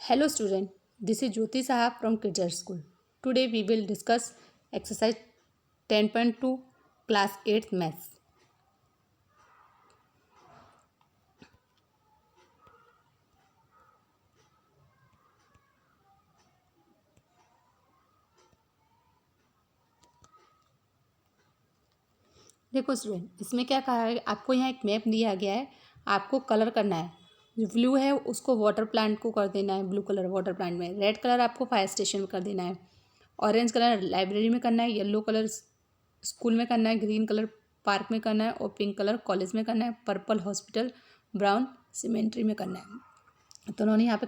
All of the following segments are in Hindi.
Hello student, this is Jyoti Sahab from Kids School. Today we will discuss exercise 10.2 class 8th maths. देखो स्टूडेंट, इसमें क्या कहा है, आपको यहाँ एक मैप दिया गया है, आपको कलर करना है। जो ब्लू है उसको वाटर प्लांट को कर देना है, ब्लू कलर वाटर प्लांट में। रेड कलर आपको फायर स्टेशन में कर देना है। ऑरेंज कलर लाइब्रेरी में करना है। येलो कलर स्कूल में करना है। ग्रीन कलर पार्क में करना है। और पिंक कलर कॉलेज में करना है। पर्पल हॉस्पिटल, ब्राउन सीमेंट्री में करना है। तो उन्होंने यहाँ पे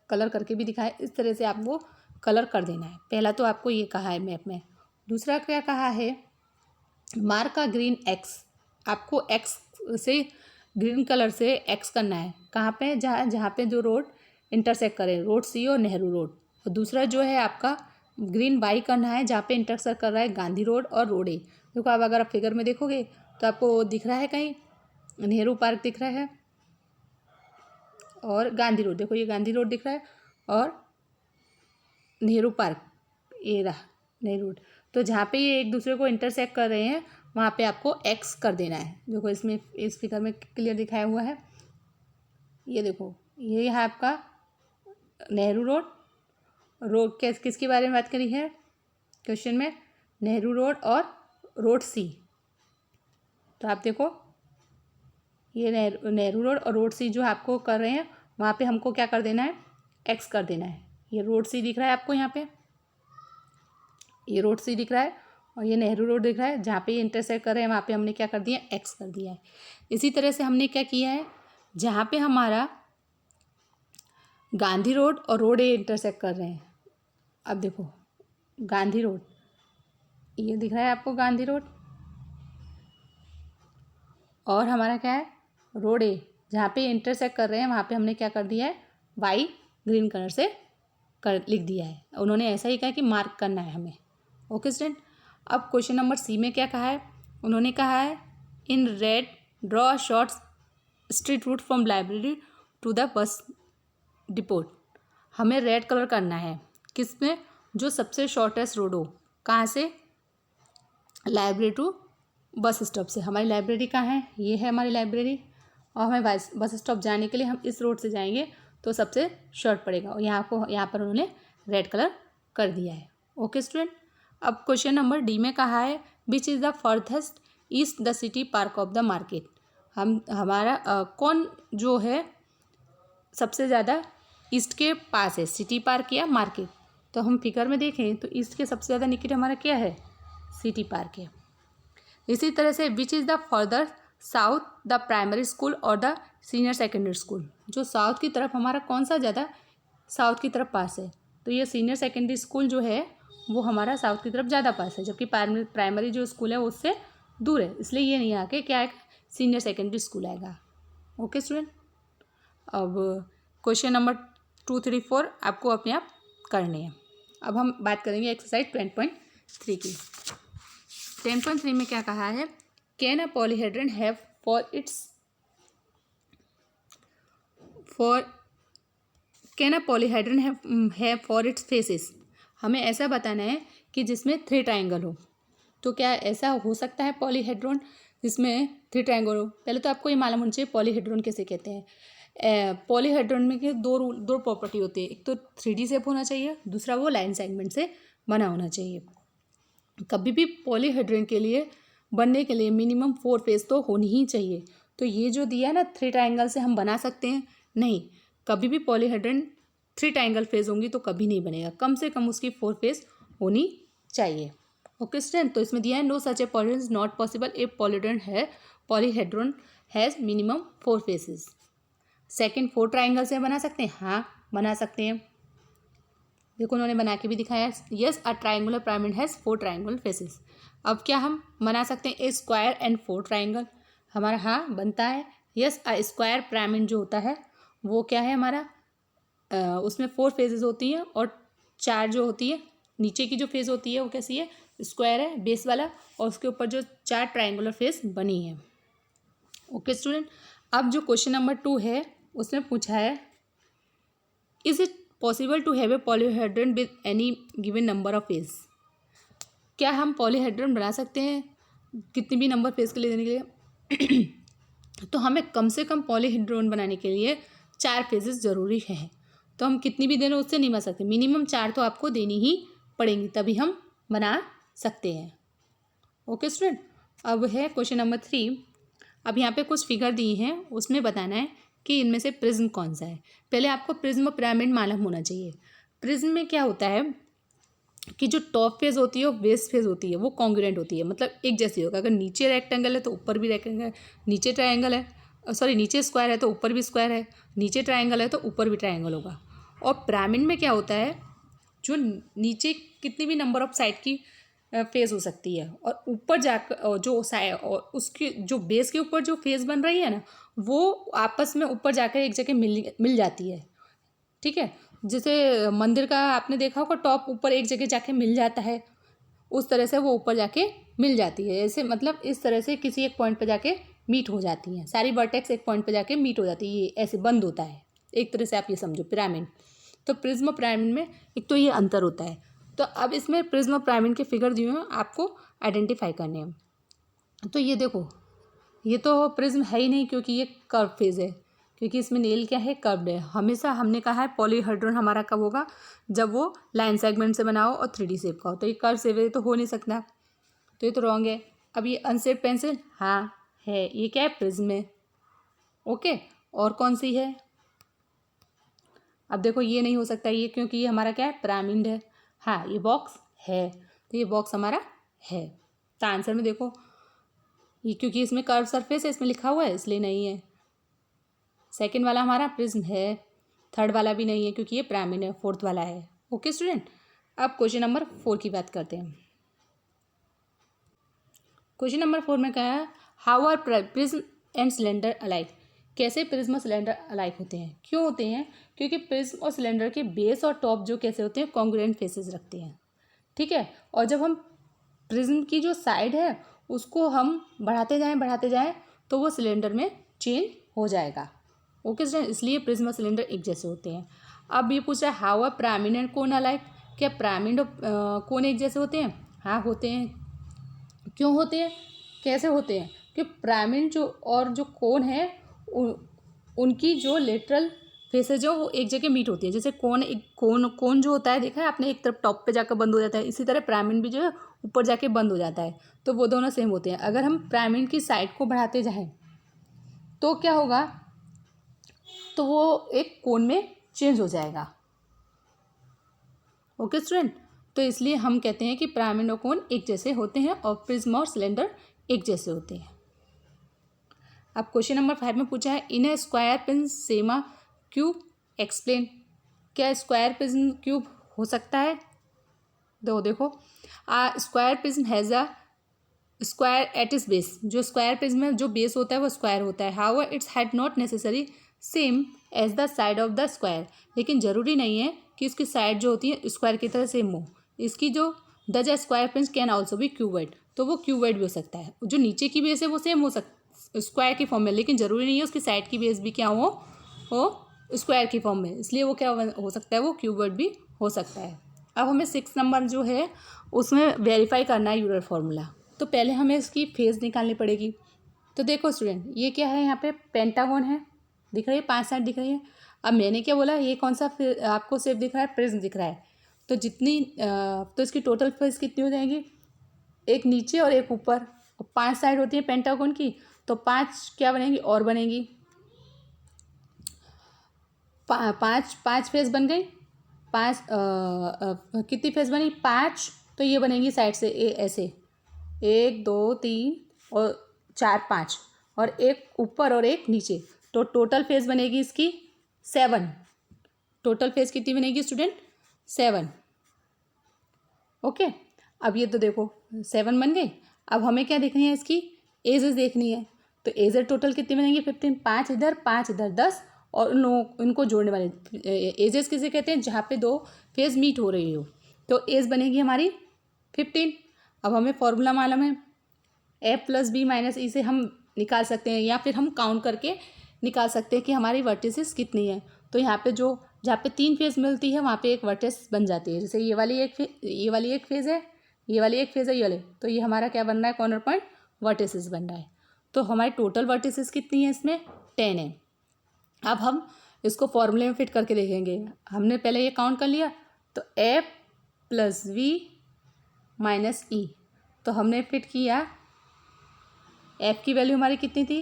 कलर करके भी दिखाया। इस तरह से आपको कलर कर देना है। पहला तो आपको ये कहा है मैप में। दूसरा क्या कहा है, मार्क का ग्रीन एक्स। आपको एक्स से ग्रीन कलर से एक्स करना है। कहाँ पे, जहाँ पे जो रोड इंटरसेक्ट करे, रोड सी और नेहरू रोड। और दूसरा जो है आपका ग्रीन वाई करना है, जहाँ पे इंटरसेक्ट कर रहा है गांधी रोड और रोड ए। देखो अब अगर आप फिगर में देखोगे तो आपको दिख रहा है कहीं नेहरू पार्क दिख रहा है और गांधी रोड। देखो ये गांधी रोड दिख रहा है और नेहरू पार्क ये रहा नेहरू रोड। तो जहाँ पे ये एक दूसरे को इंटरसेक्ट कर रहे हैं वहाँ पे आपको एक्स कर देना है। देखो इसमें इस फिगर में क्लियर दिखाया हुआ है। ये देखो ये है आपका नेहरू रोड। रोड किसके बारे में बात करी है क्वेश्चन में, नेहरू रोड और रोड सी। तो आप देखो ये नेहरू रोड और रोड सी जो आपको कर रहे हैं वहाँ पे हमको क्या कर देना है, एक्स कर देना है। ये रोड सी दिख रहा है आपको, यहाँ पे ये रोड सी दिख रहा है और ये नेहरू रोड दिख रहा है। जहाँ पे ये इंटरसेक्ट कर रहे हैं वहाँ पे हमने क्या कर दिया, एक्स कर दिया है। इसी तरह से हमने क्या किया है, जहाँ पे हमारा गांधी रोड और रोड ए इंटरसेक्ट कर रहे हैं। अब देखो गांधी रोड ये दिख रहा है आपको, गांधी रोड, और हमारा क्या है रोड ए, जहाँ पे इंटरसेक्ट कर रहे हैं वहाँ पे हमने क्या कर दिया है, वाई ग्रीन कलर से लिख दिया है। उन्होंने ऐसा ही कहा कि मार्क करना है हमें। Okay student. अब क्वेश्चन नंबर सी में क्या कहा है, उन्होंने कहा है in red draw a short street route from library to the bus depot. हमें रेड कलर करना है किसमें, जो सबसे शॉर्टेस्ट रोड हो। कहाँ से, लाइब्रेरी टू बस स्टॉप से। हमारी लाइब्रेरी कहाँ है, ये है हमारी लाइब्रेरी, और हमें बस स्टॉप जाने के लिए हम इस रोड से जाएंगे तो सबसे शॉर्ट पड़ेगा। और यहाँ पर उन्होंने रेड कलर कर दिया है। Okay student. अब क्वेश्चन नंबर डी में कहा है which is the farthest east the city park of the market. हमारा कौन जो है सबसे ज़्यादा ईस्ट के पास है, सिटी पार्क या मार्केट। तो हम फिगर में देखें तो ईस्ट के सबसे ज़्यादा निकट हमारा क्या है, सिटी पार्क है। इसी तरह से विच is the further south the primary school और द सीनियर सेकेंडरी स्कूल। जो साउथ की तरफ हमारा कौन सा ज़्यादा साउथ की तरफ पास है, तो ये सीनियर सेकेंडरी स्कूल जो है वो हमारा साउथ की तरफ ज़्यादा पास है, जबकि प्राइमरी जो स्कूल है वो उससे दूर है। इसलिए ये नहीं आके क्या आएगा, सीनियर सेकेंडरी स्कूल आएगा। Okay student. अब क्वेश्चन नंबर 2, 3, 4 आपको अपने आप करने हैं। अब हम बात करेंगे एक्सरसाइज 10.3 की। 10.3 में क्या कहा है, can a polyhedron have for its faces. हमें ऐसा बताना है कि जिसमें 3 ट्राइंगल हो। तो क्या ऐसा हो सकता है पॉलीहेड्रॉन जिसमें 3 ट्राइंगल हो। पहले तो आपको ये मालूम होना चाहिए पॉलीहेड्रॉन कैसे कहते हैं। पॉलीहेड्रॉन में के दो प्रॉपर्टी होती है, एक तो 3D शेप होना चाहिए, दूसरा वो लाइन सेगमेंट से बना होना चाहिए। कभी भी पॉलीहेड्रॉन के लिए बनने के लिए मिनिमम 4 फेस तो होनी ही चाहिए। तो ये जो दिया है ना 3 ट्राइंगल से हम बना सकते हैं, नहीं, कभी भी पॉलीहेड्रॉन 3 ट्राइंगल फेस होंगी तो कभी नहीं बनेगा। कम से कम उसकी 4 फेस होनी चाहिए। Okay student. तो इसमें दिया है no such a polyhedron is not possible a polyhedron has minimum 4 faces. Second 4 triangle से बना सकते हैं, हाँ बना सकते हैं। देखो उन्होंने बना के भी दिखाया, yes a triangular pyramid has 4 triangular faces. अब क्या हम बना सकते हैं ए स्क्वायर एंड 4 ट्राइंगल, हमारा हाँ बनता है। यस अ स्क्वायर पिरामिड जो होता है वो क्या है हमारा, उसमें 4 फेजेस होती हैं और 4 जो होती है नीचे की जो फेस होती है वो कैसी है, स्क्वायर है बेस वाला, और उसके ऊपर जो 4 ट्राइंगुलर फेस बनी है। Okay student. अब जो क्वेश्चन नंबर 2 है उसमें पूछा है is it possible to have a polyhedron with any given number of faces. क्या हम पॉलीहेड्रन बना सकते हैं कितनी भी नंबर फेज के लिए देने के लिए? तो हमें कम से कम पॉलीहेड्रन बनाने के लिए 4 फेजेस ज़रूरी है। तो हम कितनी भी देना उससे नहीं बना सकते, मिनिमम 4 तो आपको देनी ही पड़ेंगी, तभी हम बना सकते हैं। ओके स्टूडेंट, अब है क्वेश्चन नंबर 3। अब यहाँ पे कुछ फिगर दी हैं, उसमें बताना है कि इनमें से प्रिज्म कौन सा है। पहले आपको प्रिज्म और पिरामिड मालूम होना चाहिए। प्रिज्म में क्या होता है कि जो टॉप फेज होती है और बेस फेज होती है वो कॉन्ग्रुएंट होती है, मतलब एक जैसी होगा। अगर नीचे रेक्टेंगल है तो ऊपर भी रेक्टेंगल, नीचे ट्रायंगल है, सॉरी नीचे स्क्वायर है तो ऊपर भी स्क्वायर है, नीचे ट्रायंगल है तो ऊपर भी ट्रायंगल होगा। और पिरामिड में क्या होता है, जो नीचे कितनी भी नंबर ऑफ साइड की फेज हो सकती है और ऊपर जाकर जो साइड और उसकी जो बेस के ऊपर जो फेज बन रही है ना, वो आपस में ऊपर जाकर एक जगह मिल जाती है। ठीक है, जैसे मंदिर का आपने देखा होगा टॉप ऊपर एक जगह जाके मिल जाता है, उस तरह से वो ऊपर जाके मिल जाती है। ऐसे मतलब इस तरह से किसी एक पॉइंट पे जाके मीट हो जाती हैं, सारी वर्टेक्स एक पॉइंट पे जाके मीट हो जाती है, ये ऐसे बंद होता है। एक तरह से आप ये समझो पिरामिड। तो प्रिज्म और पिरामिड में एक तो ये अंतर होता है। तो अब इसमें प्रिज्म और पिरामिड के फिगर दिए हैं, आपको आइडेंटिफाई करने हैं। तो ये देखो, ये तो प्रिज्म है ही नहीं क्योंकि ये कर्व फेज है, क्योंकि इसमें नेल क्या है, कर्व्ड है। हमेशा हमने कहा है पॉलीहेड्रन हमारा कब होगा, जब वो लाइन सेगमेंट से बना हो और 3D शेप का हो। तो ये कर्व शेप है तो हो नहीं सकता, तो ये तो रॉन्ग है। अब ये अनशेप्ड पेंसिल, हाँ है, ये क्या है, प्रिज्म है। ओके, और कौन सी है, अब देखो ये नहीं हो सकता ये, क्योंकि ये हमारा क्या है, पिरामिड है। हाँ ये बॉक्स है, तो ये बॉक्स हमारा है। तो आंसर में देखो ये, क्योंकि इसमें कर्व सरफेस है, इसमें लिखा हुआ है, इसलिए नहीं है। सेकंड वाला हमारा प्रिज्म है, थर्ड वाला भी नहीं है क्योंकि ये पिरामिड है, फोर्थ वाला है। ओके स्टूडेंट, अब क्वेश्चन नंबर 4 की बात करते हैं। क्वेश्चन नंबर 4 में कहा है, how are prism and cylinder alike. कैसे प्रिज्म और सिलेंडर अलाइक होते हैं, क्यों होते हैं, क्योंकि प्रिज्म और सिलेंडर के बेस और टॉप जो कैसे होते हैं, कॉन्ग्रुएंट फेसेस रखते हैं। ठीक है, और जब हम प्रिज्म की जो साइड है उसको हम बढ़ाते जाएं तो वो सिलेंडर में चेंज हो जाएगा। ओके स्टूडेंट, इसलिए प्रिज्म और सिलेंडर एक जैसे होते हैं। अब ये पूछ रहा है, how are pyramid and cone alike. क्या पिरामिड और कोन एक जैसे होते हैं? हाँ होते हैं। क्यों होते हैं, कैसे होते हैं? कि पिरामिड जो और जो कोन है उनकी जो लेटरल फेसेज जो वो एक जगह मीट होती है। जैसे कोन जो होता है, देखा है आपने, एक तरफ टॉप पे जाकर बंद हो जाता है, इसी तरह पिरामिड भी जो है ऊपर जाके बंद हो जाता है। तो वो दोनों सेम होते हैं। अगर हम पिरामिड की साइड को बढ़ाते जाएं तो क्या होगा, तो वो एक कोन में चेंज हो जाएगा। ओके स्टूडेंट, तो इसलिए हम कहते हैं कि पिरामिड और कोन एक जैसे होते हैं और प्रिज्म और सिलेंडर एक जैसे होते हैं। अब क्वेश्चन नंबर 5 में पूछा है, in a square prism same a cube explain. क्या स्क्वायर प्रिज्म क्यूब हो सकता है? देखो square prism has a square at its base. जो स्क्वायर प्रिज्म में जो बेस होता है वो स्क्वायर होता है। However it's had not necessary same as the side of the square. लेकिन ज़रूरी नहीं है कि उसकी साइड जो होती है स्क्वायर की तरह सेम हो। इसकी जो the square prism can also भी क्यूबॉइड, तो वो क्यूबॉइड भी हो सकता है। जो नीचे की बेस है वो सेम हो सकता स्क्वायर की फॉर्म में, लेकिन ज़रूरी नहीं है उसकी साइड की बेस भी क्या हो स्क्वायर की फॉर्म में, इसलिए वो क्या हो सकता है, वो क्यूबॉइड भी हो सकता है। अब हमें 6 नंबर जो है उसमें वेरीफाई करना है यूलर फार्मूला। तो पहले हमें इसकी फेज निकालनी पड़ेगी। तो देखो स्टूडेंट, ये क्या है, यहाँ पे पेंटागन है, दिख रही है, 5 साइड दिख रही है। अब मैंने क्या बोला, ये कौन सा आपको शेप दिख रहा है, प्रिज्म दिख रहा है। तो तो इसकी टोटल फेज कितनी हो जाएगी, एक नीचे और एक ऊपर। 5 साइड होती है पेंटागन की, तो 5 क्या बनेंगी और बनेंगी, 5 फेज बन गई। 5 कितनी फेज बनी, 5। तो ये बनेंगी साइड से ऐसे 1 2 3 और 4 5, और एक ऊपर और एक नीचे। तो टोटल फेज बनेगी इसकी 7। टोटल फेज कितनी बनेगी स्टूडेंट, 7। ओके, अब ये तो देखो 7 बन गई। अब हमें क्या देखनी है, इसकी एजेस देखनी है। तो एजेस टोटल कितनी बनेंगी, 15। 5 इधर 5 इधर 10, और इनको जोड़ने वाले एजेस किसे कहते हैं, जहाँ पे 2 फेज मीट हो रही हो। तो एज बनेगी हमारी 15। अब हमें फॉर्मूला मालूम है, a + b - e से हम निकाल सकते हैं, या फिर हम काउंट करके निकाल सकते हैं कि हमारी वर्टिसेस कितनी है। तो यहाँ पे जो जहाँ पे 3 फेज़ मिलती है वहाँ पे एक वर्टेक्स बन जाती है। जैसे ये वाली एक फेज़ है, ये वाली एक फेज़ है, ये वाले, तो ये हमारा क्या बन रहा है, कॉर्नर पॉइंट वर्टिसेस बन रहा है। तो हमारी टोटल वर्टिसेस कितनी है इसमें, 10 है। अब हम इसको फॉर्मूले में फिट करके देखेंगे। हमने पहले ये काउंट कर लिया, तो F + V - E, तो हमने फिट किया। F की वैल्यू हमारी कितनी थी,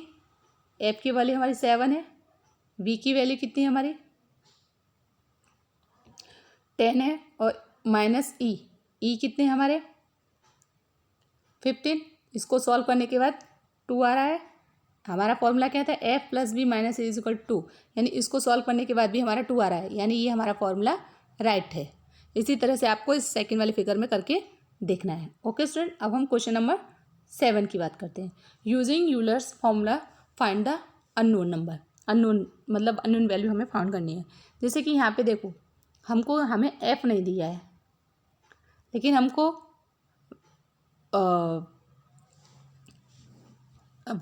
F की वैल्यू हमारी 7 है, V की वैल्यू कितनी है हमारी 10 है, और -E कितने हमारे 15। इसको सॉल्व करने के बाद 2 आ रहा है। हमारा फॉर्मूला क्या था, F + V - E = 2, यानी इसको सॉल्व करने के बाद भी हमारा 2 आ रहा है, यानी ये हमारा फॉर्मूला राइट है। इसी तरह से आपको इस सेकंड वाले फिगर में करके देखना है। ओके स्टूडेंट, अब हम क्वेश्चन नंबर 7 की बात करते हैं। Using Euler's formula find the unknown number. Unknown मतलब अननोन वैल्यू हमें फाउंड करनी है। जैसे कि यहाँ पे देखो, हमें F नहीं दिया है, लेकिन हमको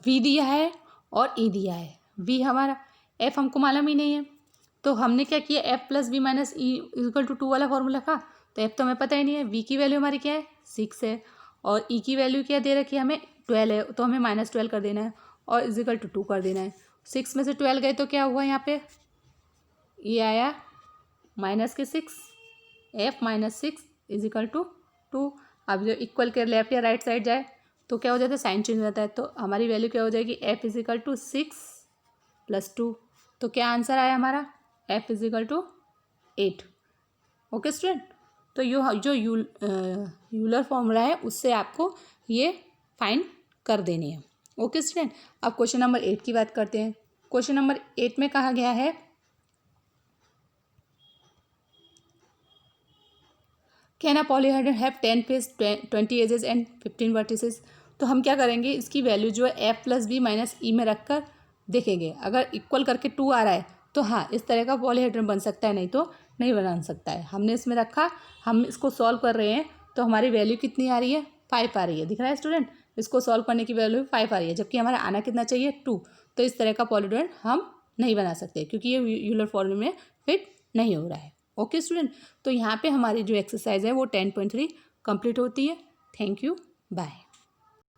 V दिया है और E दिया है। V हमारा, F हमको मालूम ही नहीं है, तो हमने क्या किया, F + V - E = 2 वाला फॉर्मूला का। तो F तो हमें पता ही नहीं है, V की वैल्यू हमारी क्या है 6 है, और E की वैल्यू क्या दे रखी है हमें 12 है, तो हमें -12 कर देना है और = 2 कर देना है। 6 में से 12 गए तो क्या हुआ, यहाँ पे ये आया -6, F - 6 = 2। अब जो इक्वल के लेफ्ट या राइट साइड जाए तो क्या हो जाता है, साइन चेंज हो जाता है, तो हमारी वैल्यू क्या हो जाएगी, F = 6 + 2। तो क्या आंसर आया हमारा, F = 8। ओके स्टूडेंट, तो जो यूलर फॉर्मूला है उससे आपको ये फाइंड कर देनी है। ओके स्टूडेंट, अब क्वेश्चन नंबर 8 की बात करते हैं। क्वेश्चन नंबर 8 में कहा गया है, can a polyhedron have 10 face 20 edges and 15 vertices. तो हम क्या करेंगे, इसकी वैल्यू जो है F + V - E में रखकर देखेंगे। अगर इक्वल करके 2 आ रहा है तो हाँ, इस तरह का पॉलीहेड्रन बन सकता है, नहीं तो नहीं बना सकता है। हमने इसमें रखा, हम इसको सॉल्व कर रहे हैं, तो हमारी वैल्यू कितनी आ रही है, 5 आ रही है। दिख रहा है स्टूडेंट, इसको सॉल्व करने की वैल्यू 5 आ रही है, जबकि हमारा आना कितना चाहिए 2। तो इस तरह का पॉलीहेड्रन हम नहीं बना सकते, क्योंकि ये यूलर फॉर्मूले में फिट नहीं हो रहा है। ओके स्टूडेंट, तो यहाँ पे हमारी जो एक्सरसाइज है वो 10.3 कंप्लीट होती है। Thank you, bye.